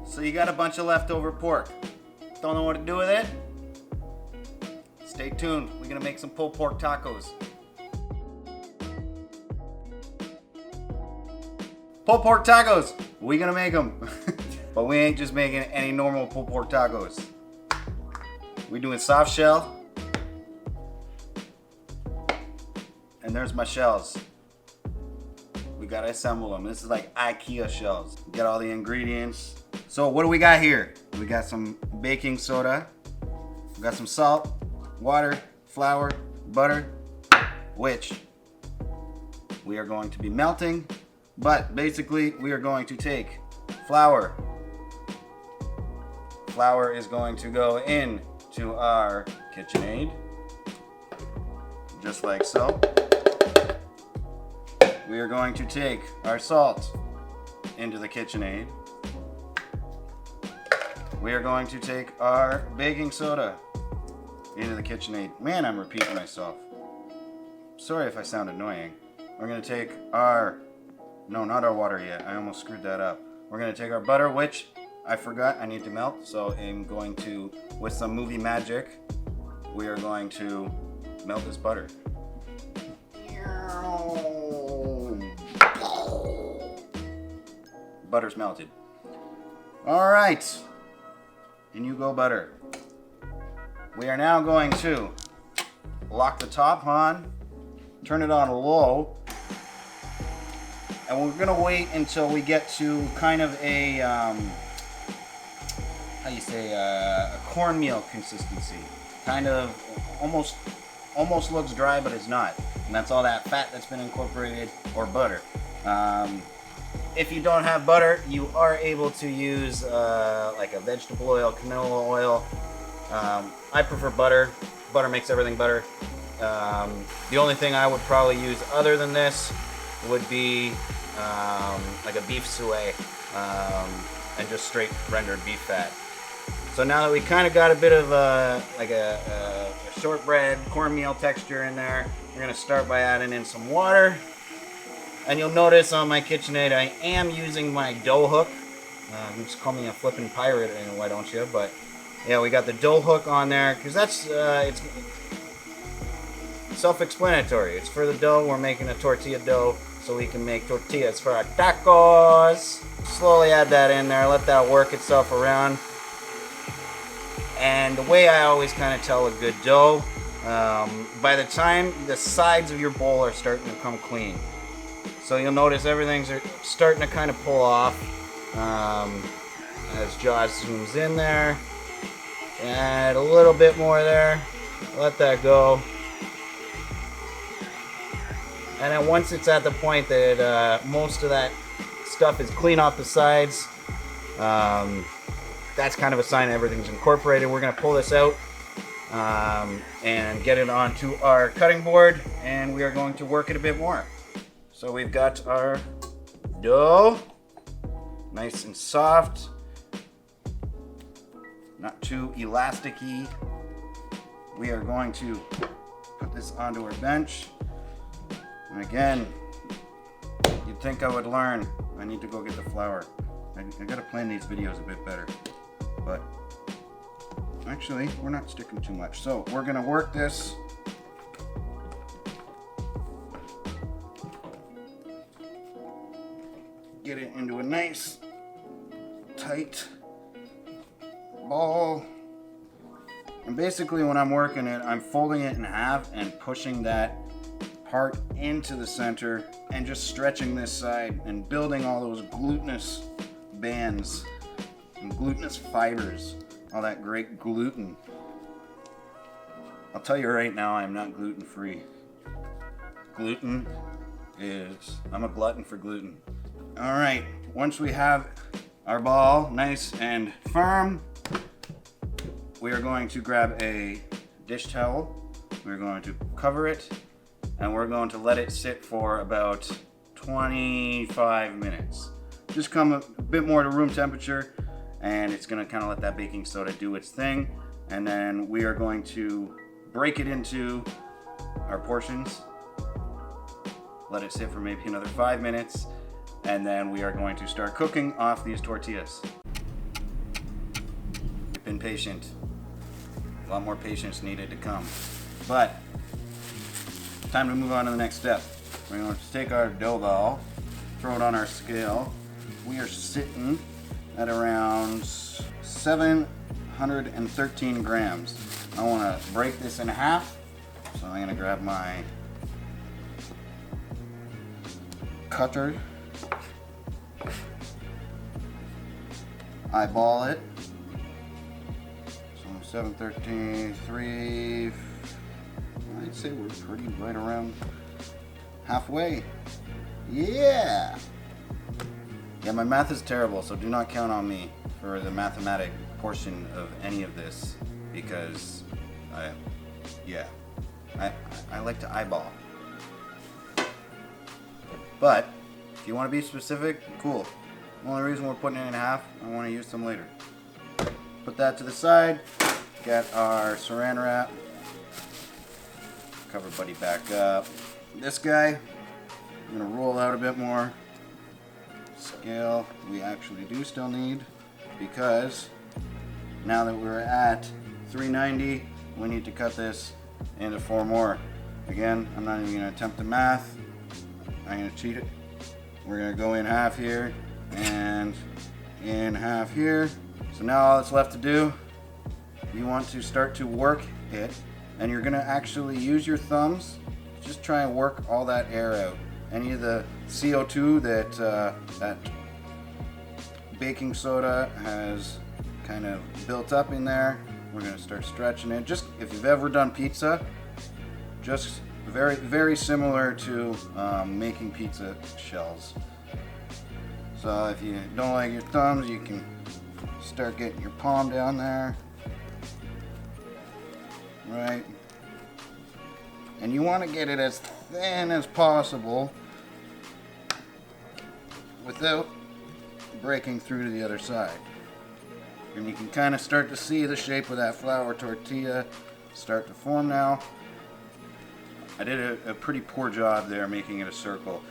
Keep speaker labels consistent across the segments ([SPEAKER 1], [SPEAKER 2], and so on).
[SPEAKER 1] So you got a bunch of leftover pork. Don't know what to do with it? Stay tuned. We're gonna make some pulled pork tacos. Pulled pork tacos. We're gonna make them. But we ain't just making any normal pulled pork tacos. We're doing soft shell. And there's my shells. We gotta assemble them. This is like IKEA shells. We got all the ingredients. So what do we got here? We got some baking soda. We got some salt, water, flour, butter, which we are going to be melting. But basically we are going to take flour. Flour is going to go into our KitchenAid. Just like so. We are going to take our salt into the KitchenAid. We are going to take our baking soda into the KitchenAid. Man, I'm repeating myself. Sorry if I sound annoying. We're going to take our, no, not our water yet. I almost screwed that up. We're going to take our butter, which I forgot I need to melt. So I'm going to, with some movie magic, we are going to melt this butter. Butter's melted. All right. In you go, butter. We are now going to lock the top on, turn it on low, and we're gonna wait until we get to kind of a, a cornmeal consistency. Kind of almost looks dry, but it's not. And that's all that fat that's been incorporated, or butter. If you don't have butter, you are able to use like a vegetable oil, canola oil. I prefer butter. Butter makes everything better. The only thing I would probably use other than this would be like a beef suet and just straight rendered beef fat. So now that we kind of got a bit of like a shortbread cornmeal texture in there, we're going to start by adding in some water. And you'll notice on my KitchenAid I am using my dough hook. You just call me a flippin' pirate, and why don't you? But yeah, we got the dough hook on there because that's it's self-explanatory. It's for the dough. We're making a tortilla dough so we can make tortillas for our tacos. Slowly add that in there. Let that work itself around. And the way I always kind of tell a good dough, by the time the sides of your bowl are starting to come clean. So you'll notice everything's starting to kind of pull off as Josh zooms in there. Add a little bit more there. Let that go. And then once it's at the point that most of that stuff is clean off the sides, that's kind of a sign everything's incorporated. We're going to pull this out and get it onto our cutting board, and we are going to work it a bit more. So we've got our dough, nice and soft, not too elasticy. We are going to put this onto our bench. And again, you'd think I would learn. I need to go get the flour. I gotta plan these videos a bit better. But actually, we're not sticking too much. So we're gonna work this. Get it into a nice, tight ball. And basically when I'm working it, I'm folding it in half and pushing that part into the center and just stretching this side and building all those glutinous bands and glutinous fibers, all that great gluten. I'll tell you right now, I'm not gluten free. I'm a glutton for gluten. All right, once we have our ball nice and firm, we are going to grab a dish towel. We're going to cover it, and we're going to let it sit for about 25 minutes. Just come a bit more to room temperature, and it's gonna kind of let that baking soda do its thing. And then we are going to break it into our portions, let it sit for maybe another 5 minutes, and then we are going to start cooking off these tortillas. been patient. A lot more patience needed to come. But, time to move on to the next step. We're going to take our dough ball, throw it on our scale. We are sitting at around 713 grams. I want to break this in half, so I'm going to grab my cutter, eyeball it. So 713, 3, I'd say we're pretty right around halfway. Yeah! Yeah, my math is terrible, so do not count on me for the mathematic portion of any of this, because I like to eyeball. But if you want to be specific, cool. The only reason we're putting it in half, I want to use some later. Put that to the side. Got our saran wrap. Cover buddy back up. This guy, I'm going to roll out a bit more. Scale we actually do still need, because now that we're at 390, we need to cut this into 4 more. Again, I'm not even going to attempt the math. I'm going to cheat it. We're going to go in half here and in half here. So now all that's left to do, you want to start to work it, and you're going to actually use your thumbs. Just try and work all that air out. Any of the CO2 that baking soda has kind of built up in there, we're going to start stretching it. Just if you've ever done pizza, just very, very similar to making pizza shells. So if you don't like your thumbs, you can start getting your palm down there. Right. And you want to get it as thin as possible without breaking through to the other side. And you can kind of start to see the shape of that flour tortilla start to form now. I did a pretty poor job there making it a circle.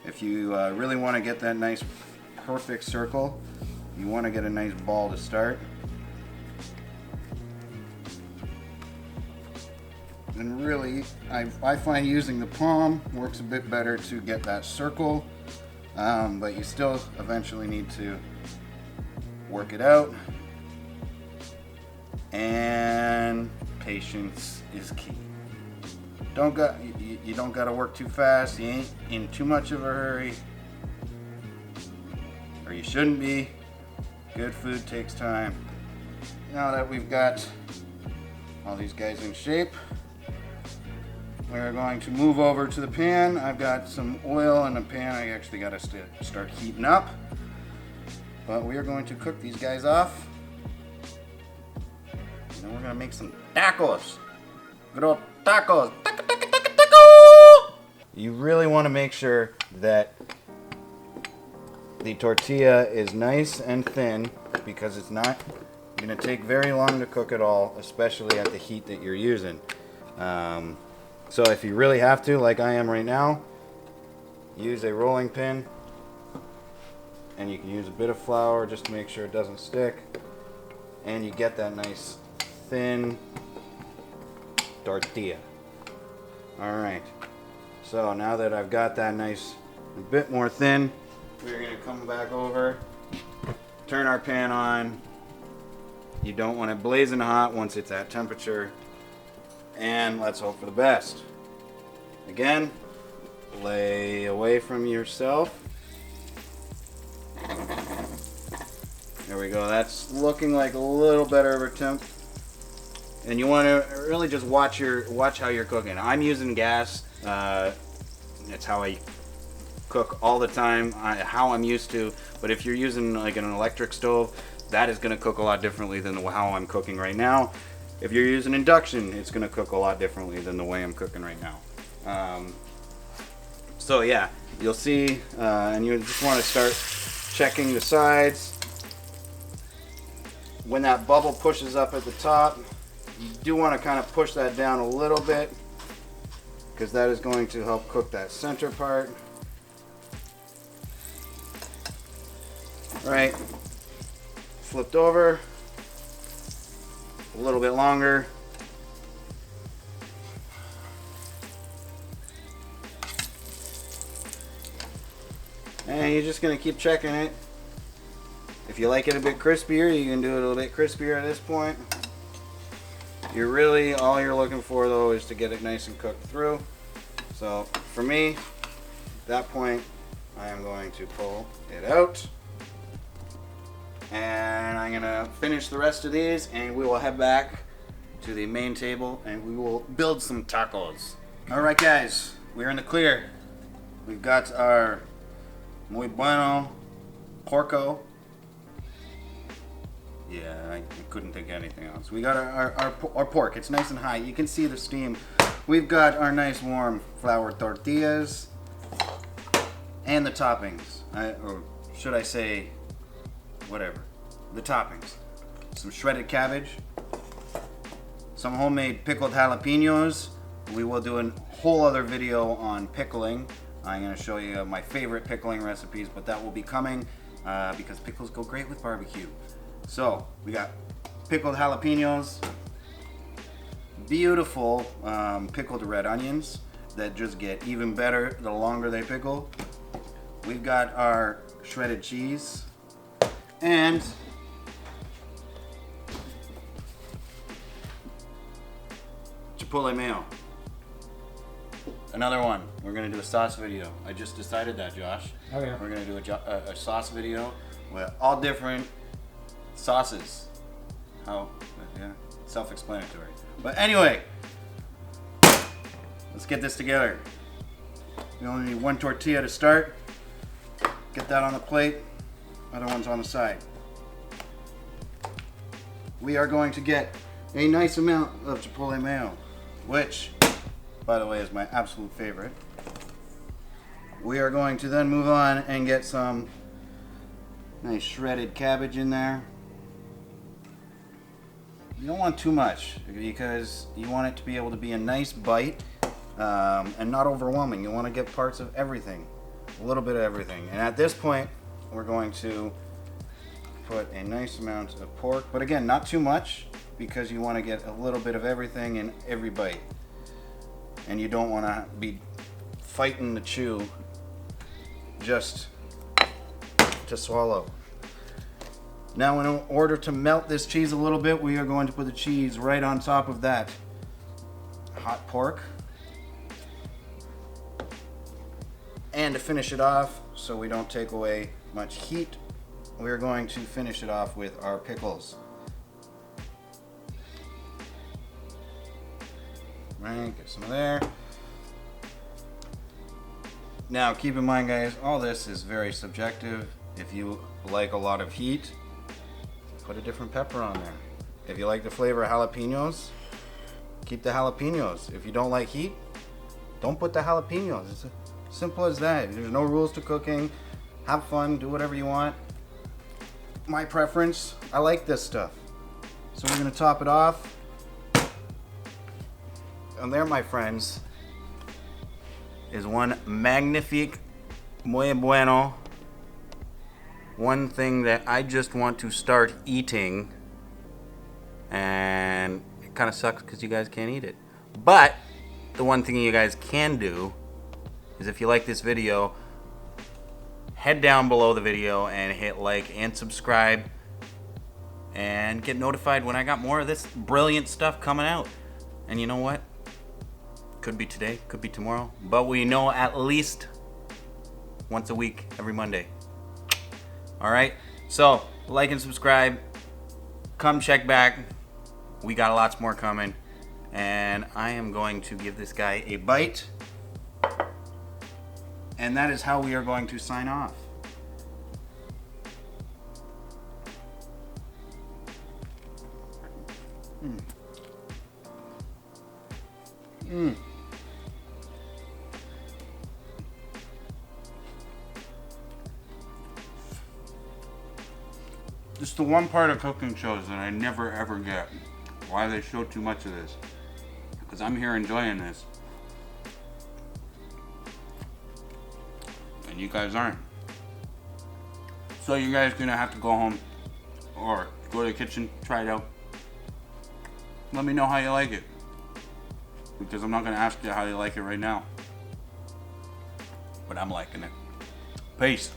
[SPEAKER 1] If you really want to get that nice perfect circle, you want to get a nice ball to start. And really, I find using the palm works a bit better to get that circle, but you still eventually need to work it out. And patience is key. You don't got to work too fast. You ain't in too much of a hurry, or you shouldn't be. Good food takes time. Now that we've got all these guys in shape, we're going to move over to the pan. I've got some oil in the pan. I actually got to start heating up. But we are going to cook these guys off. And then we're going to make some tacos. Good old tacos. Taco! You really want to make sure that the tortilla is nice and thin, because it's not going to take very long to cook at all, especially at the heat that you're using. So if you really have to, like I am right now, use a rolling pin, and you can use a bit of flour just to make sure it doesn't stick, and you get that nice thin tortilla. Alright, so now that I've got that nice, a bit more thin, we're going to come back over, turn our pan on. You don't want it blazing hot once it's at temperature. And let's hope for the best. Again, lay away from yourself. There we go. That's looking like a little better of a temp. And you want to really just watch how you're cooking. I'm using gas. That's how I cook all the time. How I'm used to. But if you're using like an electric stove, that is going to cook a lot differently than how I'm cooking right now. If you're using induction, it's going to cook a lot differently than the way I'm cooking right now. So yeah, you'll see, and you just want to start checking the sides. When that bubble pushes up at the top, you do want to kind of push that down a little bit, because that is going to help cook that center part. Right, flipped over. a little bit longer. And you're just gonna keep checking it. If you like it a bit crispier, you can do it a little bit crispier at this point. You're really, all you're looking for though is to get it nice and cooked through. So for me, at that point, I am going to pull it out. And I'm gonna finish the rest of these and we will head back to the main table and we will build some tacos. All right guys, we're in the clear. We've got our muy bueno porco. Yeah, I couldn't think of anything else. We got our pork. It's nice and high. You can see the steam. We've got our nice warm flour tortillas and the toppings. Or should I say, whatever. The toppings. Some shredded cabbage. Some homemade pickled jalapenos. We will do a whole other video on pickling. I'm going to show you my favorite pickling recipes, but that will be coming because pickles go great with barbecue. So we got pickled jalapenos, beautiful pickled red onions that just get even better the longer they pickle. We've got our shredded cheese and chipotle mayo. Another one. We're gonna do a sauce video. I just decided that, Josh.
[SPEAKER 2] Oh yeah.
[SPEAKER 1] We're gonna do a sauce video with all different sauces. How? Yeah, self-explanatory. But anyway, let's get this together. We only need one tortilla to start. Get that on the plate. Other one's on the side. We are going to get a nice amount of chipotle mayo, which, by the way, is my absolute favorite. We are going to then move on and get some nice shredded cabbage in there. You don't want too much because you want it to be able to be a nice bite and not overwhelming. You want to get parts of everything, a little bit of everything. And at this point, we're going to put a nice amount of pork, but again, not too much because you want to get a little bit of everything in every bite. And you don't want to be fighting the chew just to swallow. Now, in order to melt this cheese a little bit, we are going to put the cheese right on top of that hot pork. And to finish it off, so we don't take away much heat, we're going to finish it off with our pickles. Right, get some of there. Now, keep in mind, guys, all this is very subjective. If you like a lot of heat, put a different pepper on there. If you like the flavor of jalapenos, keep the jalapenos. If you don't like heat, don't put the jalapenos. It's as simple as that. There's no rules to cooking. Have fun, do whatever you want. My preference, I like this stuff. So we're gonna top it off. And there, my friends, is one magnifique, muy bueno, one thing that I just want to start eating, and it kind of sucks because you guys can't eat it. But the one thing you guys can do is, if you like this video, head down below the video and hit like and subscribe and get notified when I got more of this brilliant stuff coming out. And you know what? Could be today, could be tomorrow, but we know at least once a week, every Monday. All right, so like and subscribe. Come check back. We got lots more coming, and I am going to give this guy a bite, and that is how we are going to sign off. It's the one part of cooking shows that I never ever get. Why they show too much of this. Because I'm here enjoying this. And you guys aren't. So you guys are gonna have to go home or go to the kitchen, try it out.
[SPEAKER 2] Let me know how you like it. Because I'm not going to ask you how you like it right now. But I'm liking it. Peace.